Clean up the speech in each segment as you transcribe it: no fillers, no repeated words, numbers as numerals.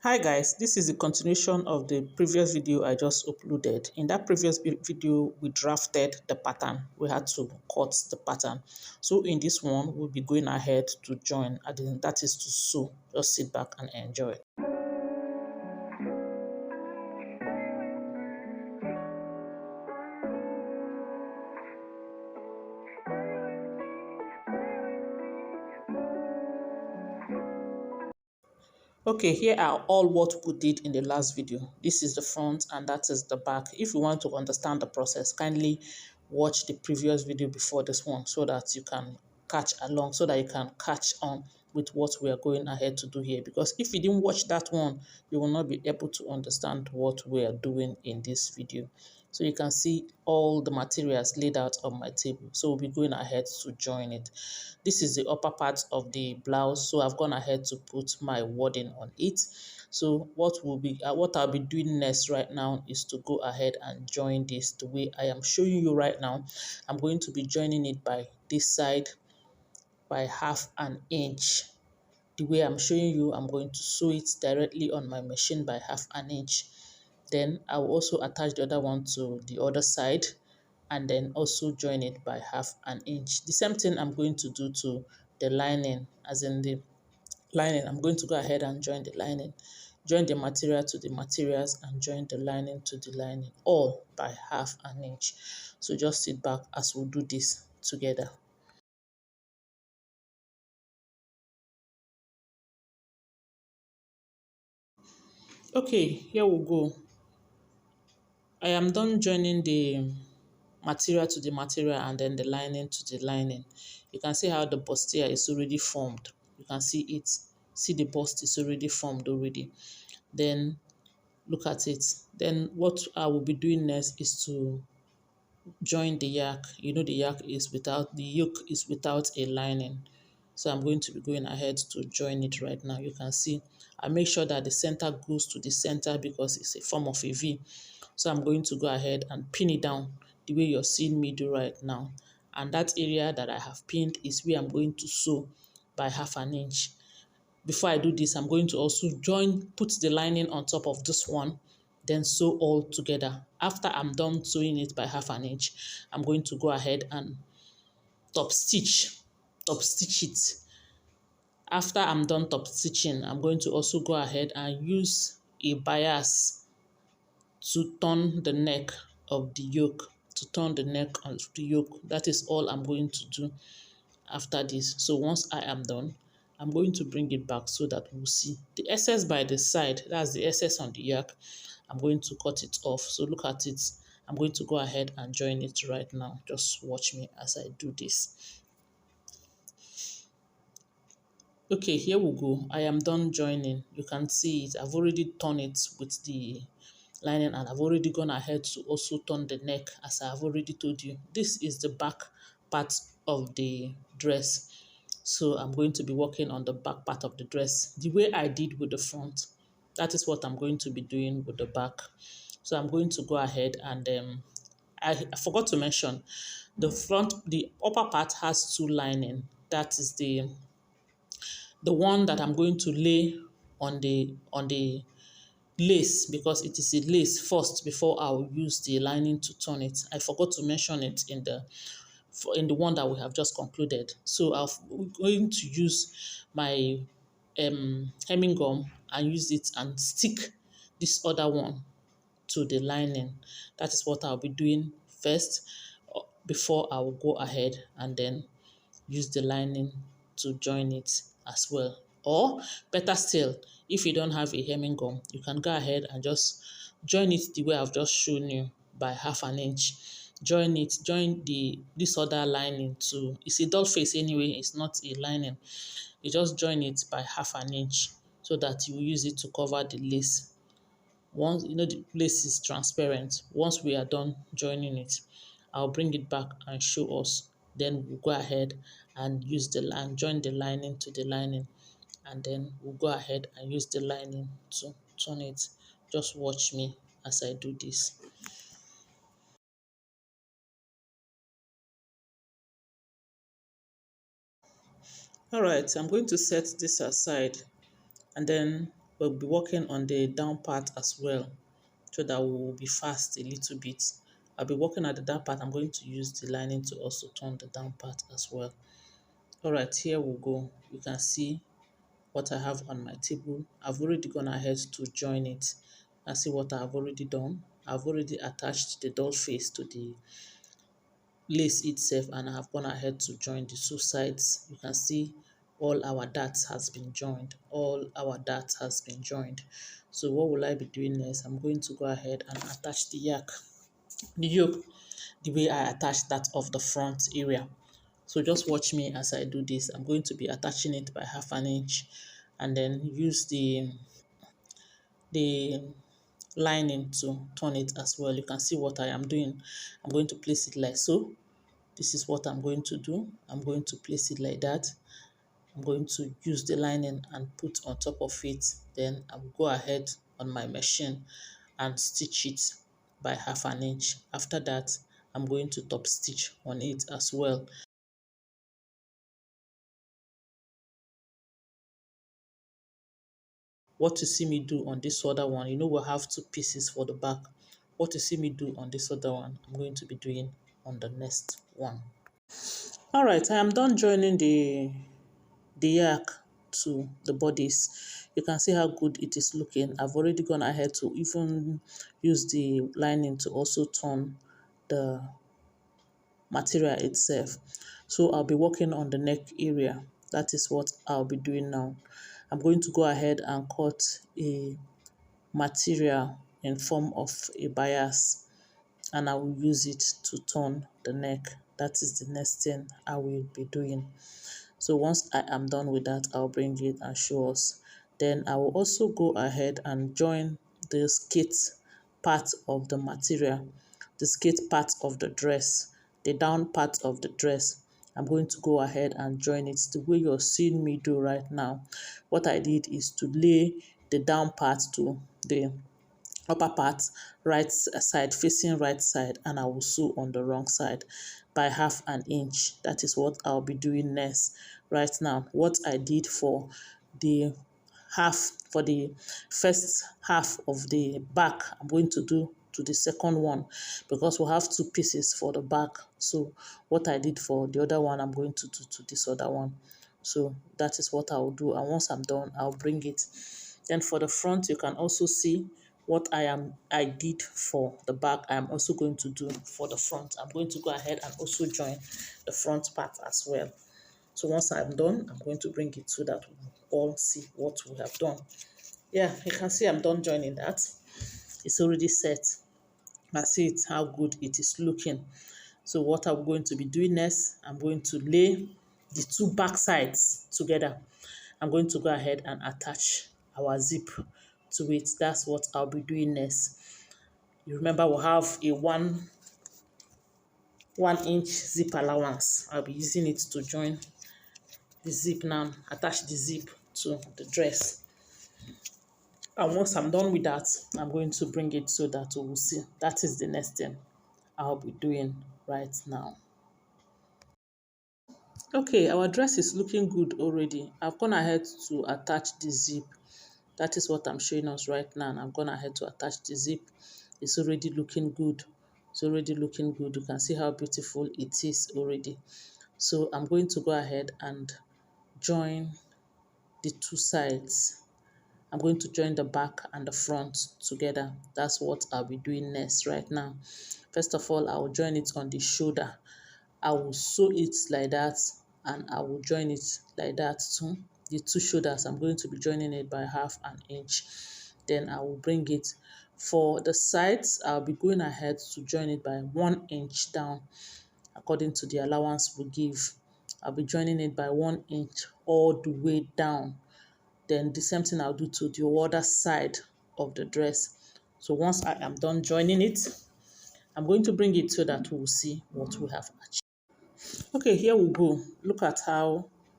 Hi guys, this is the continuation of the previous video I just uploaded. In that previous video, we drafted the pattern. We had to cut the pattern. So in this one, we'll be going ahead to join, and that is to sew. Just sit back and enjoy. Okay, here are all what we did in the last video. This is the front and that is the back. If you want to understand the process, kindly watch the previous video before this one so that you can catch along, so that you can catch on with what we are going ahead to do here. Because if you didn't watch that one, you will not be able to understand what we are doing in this video. So you can see all the materials laid out on my table. So we'll be going ahead to join it. This is the upper part of the blouse. So I've gone ahead to put my wording on it. So what I'll be doing next right now is to go ahead and join this the way I am showing you right now. I'm going to be joining it by this side by 1/2 inch. The way I'm showing you, I'm going to sew it directly on my machine by 1/2 inch. Then I will also attach the other one to the other side and then also join it by 1/2 inch. The same thing I'm going to do to the lining, as in the lining. I'm going to go ahead and join the lining, join the material to the materials and join the lining to the lining, all by 1/2 inch. So just sit back as we do this together. Okay, here we go. I am done joining the material to the material and then the lining to the lining. You can see how the bustier is already formed. You can see it. See the bust is already formed already. Then look at it. Then what I will be doing next is to join the yak. You know the yoke is without a lining. So I'm going to be going ahead to join it right now. You can see I make sure that the center goes to the center because it's a form of a V. So I'm going to go ahead and pin it down the way you're seeing me do right now. And that area that I have pinned is where I'm going to sew by 1/2 inch. Before I do this, I'm going to also put the lining on top of this one, then sew all together. After I'm done sewing it by 1/2 inch, I'm going to go ahead and top stitch it. After I'm done top stitching, I'm going to also go ahead and use a bias to turn the neck of the yoke, That is all I'm going to do after this. So once I am done, I'm going to bring it back so that we'll see the excess by the side. That's the excess on the yak. I'm going to cut it off. So look at it. I'm going to go ahead and join it right now. Just watch me as I do this. Okay, here we go. I am done joining. You can see it. I've already turned it with the lining and I've already gone ahead to also turn the neck as I've already told you. This is the back part of the dress. So I'm going to be working on the back part of the dress the way I did with the front. That is what I'm going to be doing with the back. So I'm going to go ahead and I forgot to mention the upper part has two lining. That is the one that I'm going to lay on the lace, because it is a lace first before I will use the lining to turn it. I forgot to mention it in the one that we have just concluded. So I'm going to use my hemming gum and use it and stick this other one to the lining. That is what I'll be doing first before I will go ahead and then use the lining to join it as well. Or better still, if you don't have a hemming gum, you can go ahead and just join it the way I've just shown you by 1/2 inch. Join this other lining to, it's a doll face anyway, it's not a lining. You just join it by 1/2 inch so that you will use it to cover the lace. Once you know the lace is transparent, once we are done joining it, I'll bring it back and show us. Then we'll go ahead and join the lining to the lining, and then we'll go ahead and use the lining to turn it. Just watch me as I do this. All right, I'm going to set this aside, and then we'll be working on the down part as well, so that we will be fast a little bit. I'll be working at the down part. I'm going to use the lining to also turn the down part as well. All right, here we go. You can see what I have on my table. I've already gone ahead to join it and see what I've already done. I've already attached the doll face to the lace itself, and I have gone ahead to join the two sides. You can see all our darts has been joined. All our darts has been joined. So what will I be doing next? I'm going to go ahead and attach the yoke, the way I attached that of the front area. So just watch me as I do this. I'm going to be attaching it by 1/2 inch and then use the lining to turn it as well. You can see what I am doing. I'm going to place it like so. This is what I'm going to do. I'm going to place it like that. I'm going to use the lining and put on top of it. Then I'll go ahead on my machine and stitch it by 1/2 inch. After that, I'm going to top stitch on it as well. What you see me do on this other one, you know we'll have two pieces for the back. What you see me do on this other one, I'm going to be doing on the next one. All right, I am done joining the yak to the bodies. You can see how good it is looking. I've already gone ahead to even use the lining to also turn the material itself. So I'll be working on the neck area. That is what I'll be doing now. I'm going to go ahead and cut a material in form of a bias, and I will use it to turn the neck. That is the next thing I will be doing. So once I am done with that, I'll bring it and show us. Then I will also go ahead and join the skate part of the material, the skate part of the dress, the down part of the dress. I'm going to go ahead and join it the way you're seeing me do right now. What I did is to lay the down part to the upper part right side, facing right side, and I will sew on the wrong side by 1/2 inch. That is what I'll be doing next. Right now, what I did the for the first half of the back, I'm going to do to the second one, because we'll have two pieces for the back. So what I did for the other one, I'm going to do to this other one. So that is what I'll do, and once I'm done, I'll bring it. Then for the front, you can also see what I did for the back. I am also going to do for the front. I'm going to go ahead and also join the front part as well. So once I'm done, I'm going to bring it so that we all see what we have done. Yeah, you can see I'm done joining that. It's already set. I see it, how good it is looking. So what I'm going to be doing next, I'm going to lay the two back sides together. I'm going to go ahead and attach our zip to it. That's what I'll be doing next. You remember we'll have a 1 inch zip allowance. I'll be using it to join the zip now, attach the zip to the dress. And once I'm done with that, I'm going to bring it so that we will see. That is the next thing I'll be doing right now. Okay, our dress is looking good already. I've gone ahead to attach the zip. That is what I'm showing us right now. And I'm going ahead to attach the zip. It's already looking good. It's already looking good. You can see how beautiful it is already. So I'm going to go ahead and join the two sides. I'm going to join the back and the front together. That's what I'll be doing next right now. First of all, I will join it on the shoulder. I will sew it like that, and I will join it like that too. The two shoulders, I'm going to be joining it by 1/2 inch. Then I will bring it for the sides. I'll be going ahead to join it by 1 inch down according to the allowance we give. I'll be joining it by 1 inch all the way down. Then the same thing I'll do to the other side of the dress. So once I am done joining it, I'm going to bring it so that we'll see what we have achieved. Okay, here we go. Look at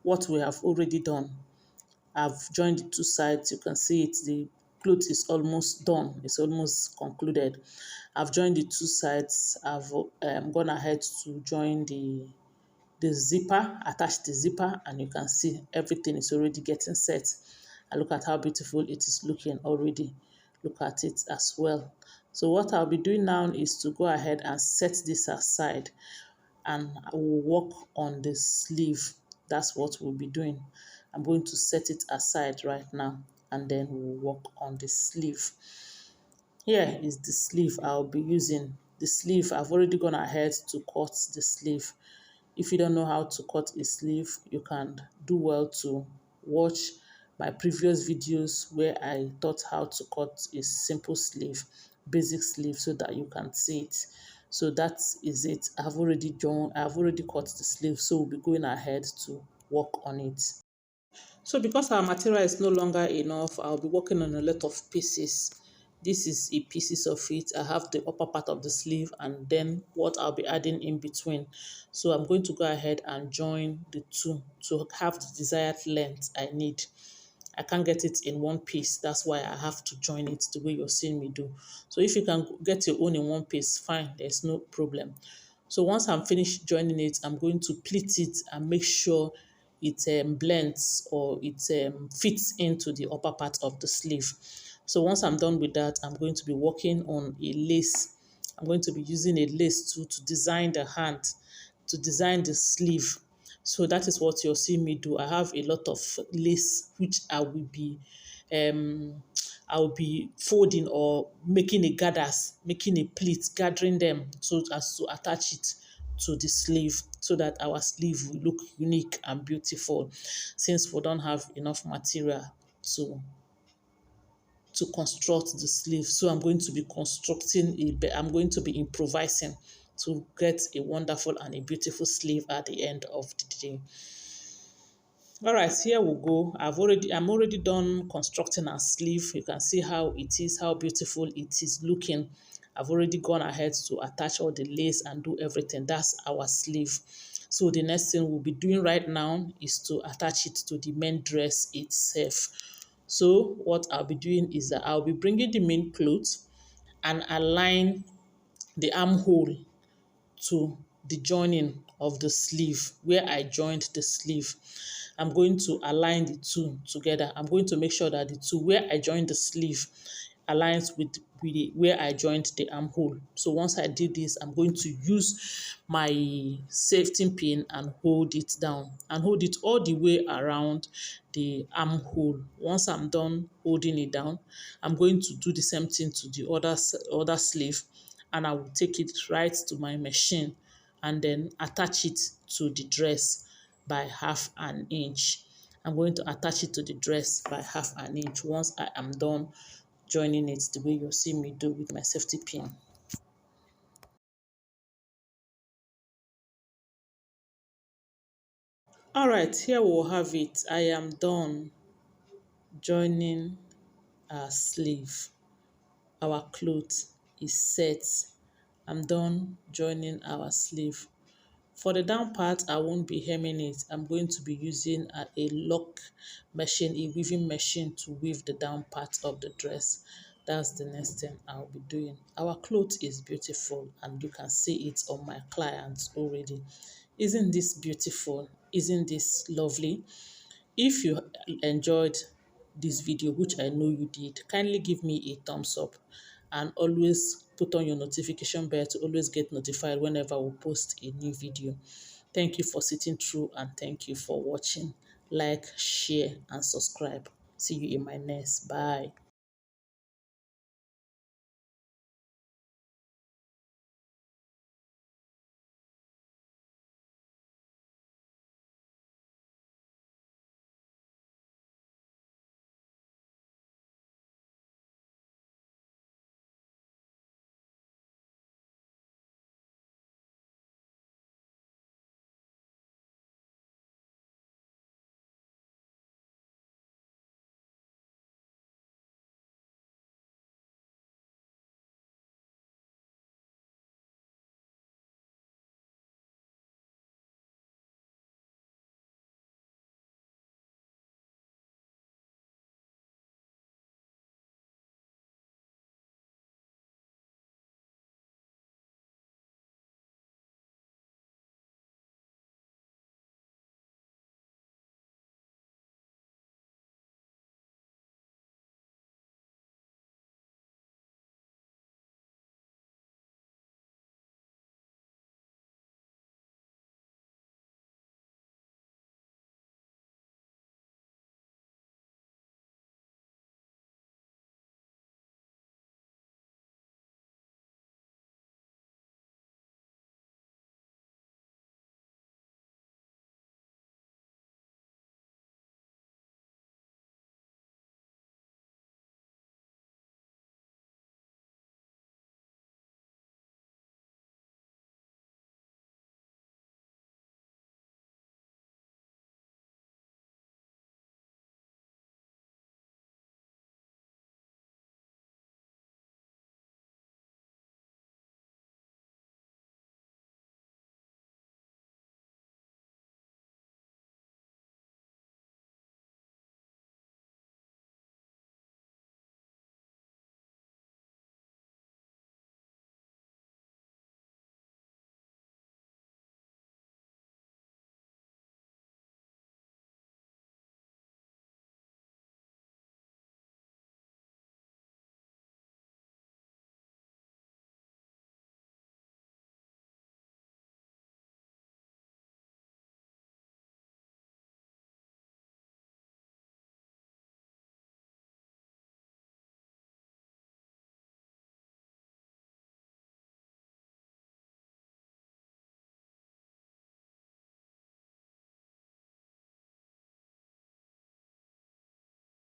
what we have already done. I've joined the two sides. You can see it. The cloth is almost done. It's almost concluded. I've joined the two sides. I've gone ahead to join the zipper, attach the zipper, and you can see everything is already getting set. And look at how beautiful it is looking already. Look at it as well. So what I'll be doing now is to go ahead and set this aside, and I will work on the sleeve. That's what we'll be doing. I'm going to set it aside right now, and then we'll work on the sleeve. Here is the sleeve I'll be using. The sleeve, I've already gone ahead to cut the sleeve. If you don't know how to cut a sleeve, you can do well to watch my previous videos where I taught how to cut a simple sleeve, basic sleeve, so that you can see it. So that is it. I've already cut the sleeve, so we'll be going ahead to work on it. So because our material is no longer enough, I'll be working on a lot of pieces. This is a pieces of it. I have the upper part of the sleeve and then what I'll be adding in between. So I'm going to go ahead and join the two to have the desired length I need. I can't get it in one piece. That's why I have to join it the way you're seeing me do. So if you can get your own in one piece, fine, there's no problem. So once I'm finished joining it, I'm going to pleat it and make sure it blends or it fits into the upper part of the sleeve. So once I'm done with that, I'm going to be working on a lace. I'm going to be using a lace tool to design the hand, to design the sleeve. So that is what you'll see me do. I have a lot of lace which um I'll be folding or making a gathers, making a pleat, gathering them so as to attach it to the sleeve so that our sleeve will look unique and beautiful, since we don't have enough material to construct the sleeve. So I'm going to be I'm going to be improvising to get a wonderful and a beautiful sleeve at the end of the day. All right, here we go. I'm already done constructing our sleeve. You can see how it is, how beautiful it is looking. I've already gone ahead to attach all the lace and do everything. That's our sleeve. So the next thing we'll be doing right now is to attach it to the main dress itself. So what I'll be doing is that I'll be bringing the main clothes and align the armhole to the joining of the sleeve where I joined the sleeve. I'm going to align the two together. I'm going to make sure that the two where I joined the sleeve aligns with where I joined the armhole. So once I did this, I'm going to use my safety pin and hold it down and hold it all the way around the armhole. Once I'm done holding it down, I'm going to do the same thing to the other sleeve, and I will take it right to my machine and then attach it to the dress by half an inch. I'm going to attach it to the dress by half an inch once I am done joining it the way you see me do with my safety pin. All right, here we'll have it. I am done joining our sleeve. Our cloth is set. I'm done joining our sleeve. For the down part, I won't be hemming it. I'm going to be using a lock machine, a weaving machine to weave the down part of the dress. That's the next thing I'll be doing. Our cloth is beautiful and you can see it on my clients already. Isn't this beautiful? Isn't this lovely? If you enjoyed this video, which I know you did, kindly give me a thumbs up and always put on your notification bell to always get notified whenever we post a new video. Thank you for sitting through and thank you for watching. Like, share, and subscribe. See you in my next. Bye.